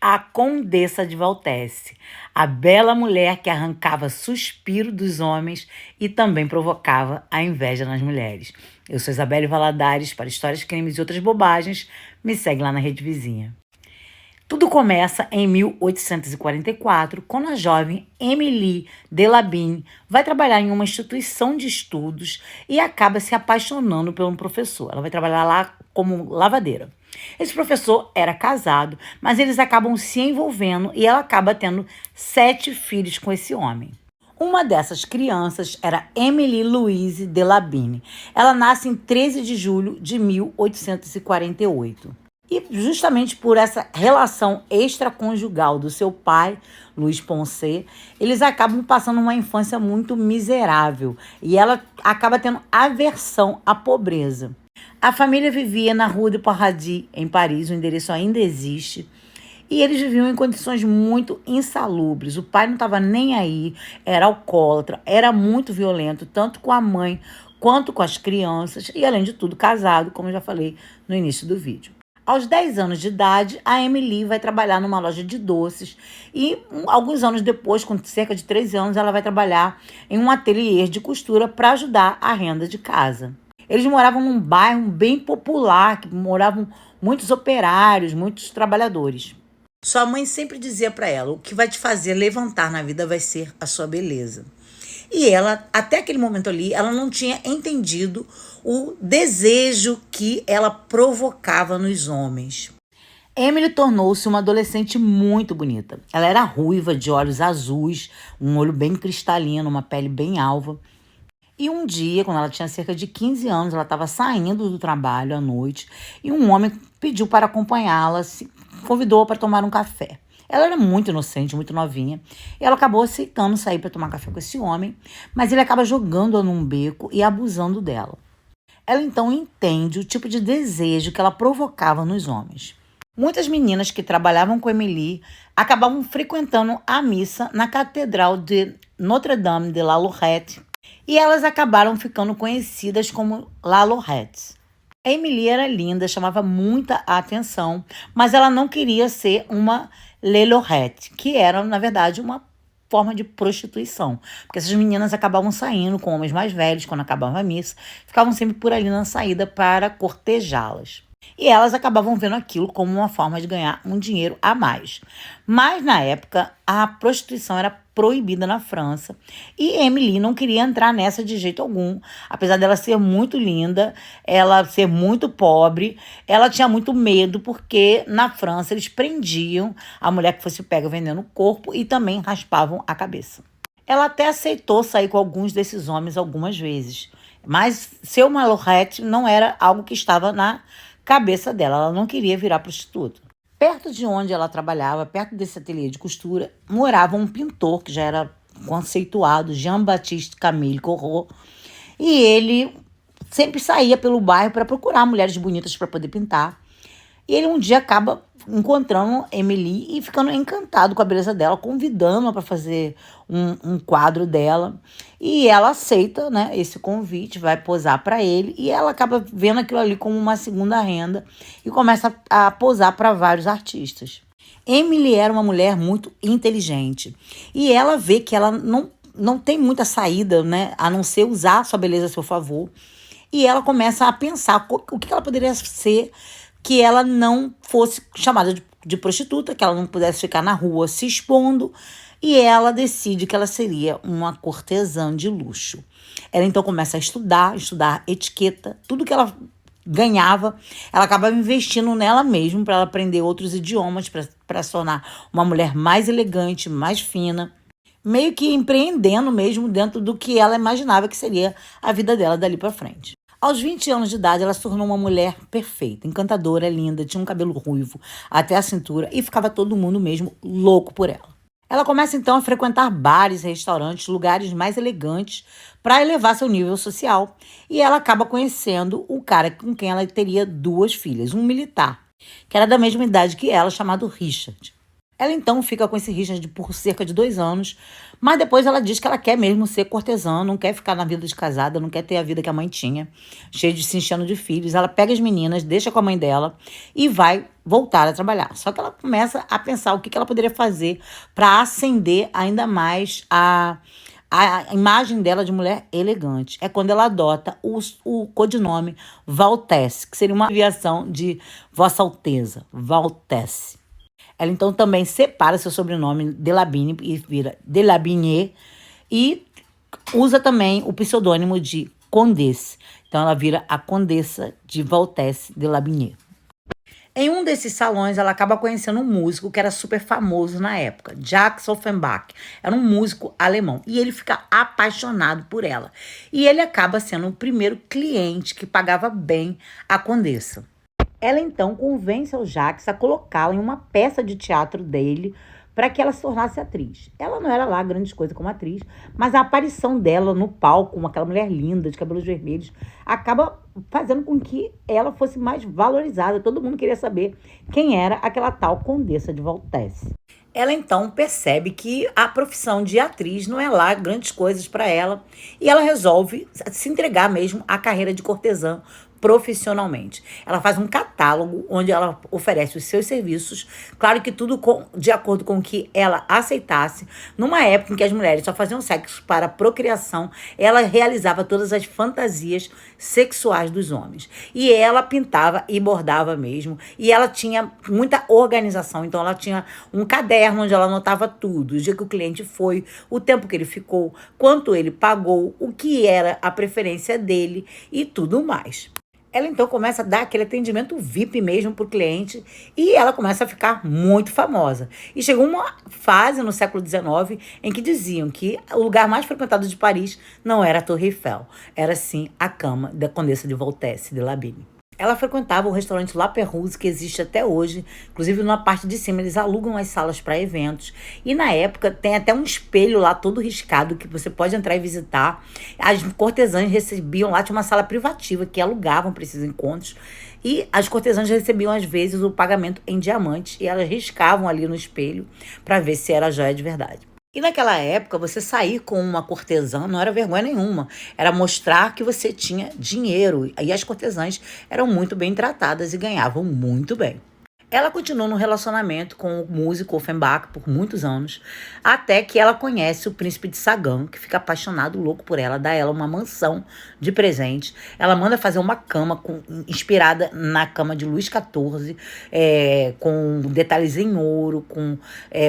a Condessa de Valtesse, a bela mulher que arrancava suspiro dos homens e também provocava a inveja nas mulheres. Eu sou Isabelle Valadares, para Histórias, Crimes e Outras Bobagens. Me segue lá na rede vizinha. Tudo começa em 1844, quando a jovem Émilie Delabine vai trabalhar em uma instituição de estudos e acaba se apaixonando por um professor. Ela vai trabalhar lá como lavadeira. Esse professor era casado, mas eles acabam se envolvendo e ela acaba tendo 7 filhos com esse homem. Uma dessas crianças era Émilie Louise Delabine. Ela nasce em 13 de julho de 1848. E justamente por essa relação extraconjugal do seu pai, Luiz Poncet, eles acabam passando uma infância muito miserável e ela acaba tendo aversão à pobreza. A família vivia na Rue de Paradis, em Paris, o endereço ainda existe, e eles viviam em condições muito insalubres. O pai não estava nem aí, era alcoólatra, era muito violento, tanto com a mãe quanto com as crianças, e além de tudo casado, como eu já falei no início do vídeo. Aos 10 anos de idade, a Émilie vai trabalhar numa loja de doces e alguns anos depois, com cerca de 13 anos, ela vai trabalhar em um ateliê de costura para ajudar a renda de casa. Eles moravam num bairro bem popular, que moravam muitos operários, muitos trabalhadores. Sua mãe sempre dizia para ela, o que vai te fazer levantar na vida vai ser a sua beleza. E ela, até aquele momento ali, ela não tinha entendido o desejo que ela provocava nos homens. Emily tornou-se uma adolescente muito bonita. Ela era ruiva, de olhos azuis, um olho bem cristalino, uma pele bem alva. E um dia, quando ela tinha cerca de 15 anos, ela estava saindo do trabalho à noite e um homem pediu para acompanhá-la, se convidou para tomar um café. Ela era muito inocente, muito novinha, e ela acabou aceitando sair para tomar café com esse homem, mas ele acaba jogando-a num beco e abusando dela. Ela então entende o tipo de desejo que ela provocava nos homens. Muitas meninas que trabalhavam com Émilie acabavam frequentando a missa na Catedral de Notre-Dame de la Lorette, e elas acabaram ficando conhecidas como La Lorette. A Émilie era linda, chamava muita atenção, mas ela não queria ser uma Le Lorette, que era, na verdade, uma forma de prostituição. Porque essas meninas acabavam saindo com homens mais velhos quando acabava a missa, ficavam sempre por ali na saída para cortejá-las. E elas acabavam vendo aquilo como uma forma de ganhar um dinheiro a mais. Mas, na época, a prostituição era proibida na França e Émilie não queria entrar nessa de jeito algum. Apesar dela ser muito linda, ela ser muito pobre, ela tinha muito medo porque na França eles prendiam a mulher que fosse pega vendendo o corpo e também raspavam a cabeça. Ela até aceitou sair com alguns desses homens algumas vezes, mas ser uma Lorette não era algo que estava na cabeça dela, ela não queria virar prostituta. Perto de onde ela trabalhava, perto desse ateliê de costura, morava um pintor que já era conceituado, Jean-Baptiste Camille Corot, e ele sempre saía pelo bairro para procurar mulheres bonitas para poder pintar. E ele um dia acaba encontrando Émilie e ficando encantado com a beleza dela, convidando-a para fazer um quadro dela. E ela aceita, né, esse convite, vai posar para ele e ela acaba vendo aquilo ali como uma segunda renda e começa a posar para vários artistas. Émilie era uma mulher muito inteligente e ela vê que ela não tem muita saída, né, a não ser usar a sua beleza a seu favor. E ela começa a pensar o que ela poderia ser que ela não fosse chamada de prostituta, que ela não pudesse ficar na rua se expondo, e ela decide que ela seria uma cortesã de luxo. Ela então começa a estudar etiqueta, tudo que ela ganhava, ela acaba investindo nela mesma para ela aprender outros idiomas, para se tornar uma mulher mais elegante, mais fina, meio que empreendendo mesmo dentro do que ela imaginava que seria a vida dela dali para frente. Aos 20 anos de idade, ela se tornou uma mulher perfeita, encantadora, linda, tinha um cabelo ruivo até a cintura e ficava todo mundo mesmo louco por ela. Ela começa então a frequentar bares, restaurantes, lugares mais elegantes para elevar seu nível social. E ela acaba conhecendo um cara com quem ela teria 2 filhas, um militar, que era da mesma idade que ela, chamado Richard. Ela então fica com esse Richard por cerca de 2 anos, mas depois ela diz que ela quer mesmo ser cortesã, não quer ficar na vida de casada, não quer ter a vida que a mãe tinha, cheia de se enchendo de filhos. Ela pega as meninas, deixa com a mãe dela e vai voltar a trabalhar. Só que ela começa a pensar o que ela poderia fazer para acender ainda mais a imagem dela de mulher elegante. É quando ela adota o codinome Valtesse, que seria uma abreviação de Vossa Alteza, Valtesse. Ela então também separa seu sobrenome Delabine e vira Delabinier e usa também o pseudônimo de Condesse. Então ela vira a Condessa de Valtesse de Labinier. Em um desses salões, ela acaba conhecendo um músico que era super famoso na época, Jacques Offenbach. Era um músico alemão. E ele fica apaixonado por ela. E ele acaba sendo o primeiro cliente que pagava bem a Condessa. Ela então convence o Jacques a colocá-la em uma peça de teatro dele para que ela se tornasse atriz. Ela não era lá grande coisa como atriz, mas a aparição dela no palco, como aquela mulher linda, de cabelos vermelhos, acaba fazendo com que ela fosse mais valorizada. Todo mundo queria saber quem era aquela tal Condessa de Valtesse. Ela então percebe que a profissão de atriz não é lá grandes coisas para ela e ela resolve se entregar mesmo à carreira de cortesã profissionalmente. Ela faz um catálogo onde ela oferece os seus serviços, claro que tudo de acordo com o que ela aceitasse. Numa época em que as mulheres só faziam sexo para procriação, ela realizava todas as fantasias sexuais dos homens. E ela pintava e bordava mesmo, e ela tinha muita organização, então ela tinha um caderno onde ela anotava tudo, o dia que o cliente foi, o tempo que ele ficou, quanto ele pagou, o que era a preferência dele e tudo mais. Ela então começa a dar aquele atendimento VIP mesmo para o cliente e ela começa a ficar muito famosa. E chegou uma fase no século XIX em que diziam que o lugar mais frequentado de Paris não era a Torre Eiffel, era sim a cama da Condessa de Voltesse de Labine. Ela frequentava o restaurante La Pérouse, que existe até hoje. Inclusive, na parte de cima, eles alugam as salas para eventos. E, na época, tem até um espelho lá todo riscado que você pode entrar e visitar. As cortesãs recebiam lá, tinha uma sala privativa que alugavam para esses encontros. E as cortesãs recebiam, às vezes, o pagamento em diamantes. E elas riscavam ali no espelho para ver se era joia de verdade. E naquela época, você sair com uma cortesã não era vergonha nenhuma. Era mostrar que você tinha dinheiro. E as cortesãs eram muito bem tratadas e ganhavam muito bem. Ela continuou no relacionamento com o músico Offenbach por muitos anos, até que ela conhece o príncipe de Sagan, que fica apaixonado, louco por ela, dá ela uma mansão de presente. Ela manda fazer uma cama inspirada na cama de Luís XIV, com detalhes em ouro, com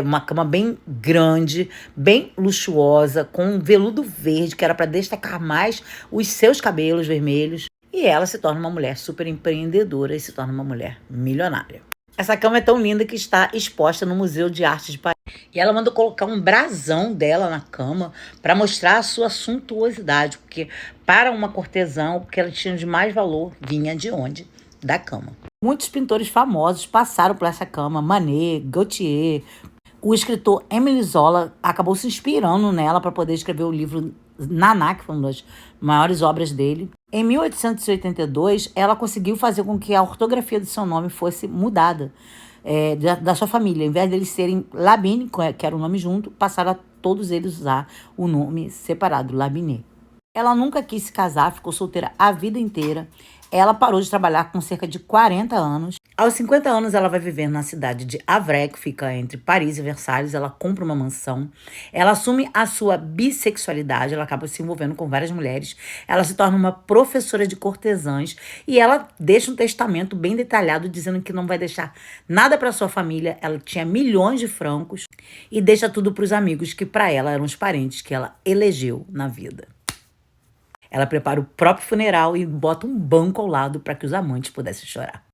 uma cama bem grande, bem luxuosa, com um veludo verde, que era para destacar mais os seus cabelos vermelhos. E ela se torna uma mulher super empreendedora e se torna uma mulher milionária. Essa cama é tão linda que está exposta no Museu de Arte de Paris. E ela mandou colocar um brasão dela na cama para mostrar a sua suntuosidade, porque para uma cortesã, o que ela tinha de mais valor vinha de onde? Da cama. Muitos pintores famosos passaram por essa cama, Manet, Gautier. O escritor Émile Zola acabou se inspirando nela para poder escrever o livro Naná, que foi uma das maiores obras dele. Em 1882, ela conseguiu fazer com que a ortografia do seu nome fosse mudada da sua família. Em vez deles serem Labine, que era o nome junto, passaram a todos eles usar o nome separado, Labiné. Ela nunca quis se casar, ficou solteira a vida inteira. Ela parou de trabalhar com cerca de 40 anos. Aos 50 anos, ela vai viver na cidade de Havre, que fica entre Paris e Versalhes. Ela compra uma mansão. Ela assume a sua bissexualidade. Ela acaba se envolvendo com várias mulheres. Ela se torna uma professora de cortesãs. E ela deixa um testamento bem detalhado, dizendo que não vai deixar nada para sua família. Ela tinha milhões de francos. E deixa tudo para os amigos, que para ela eram os parentes que ela elegeu na vida. Ela prepara o próprio funeral e bota um banco ao lado para que os amantes pudessem chorar.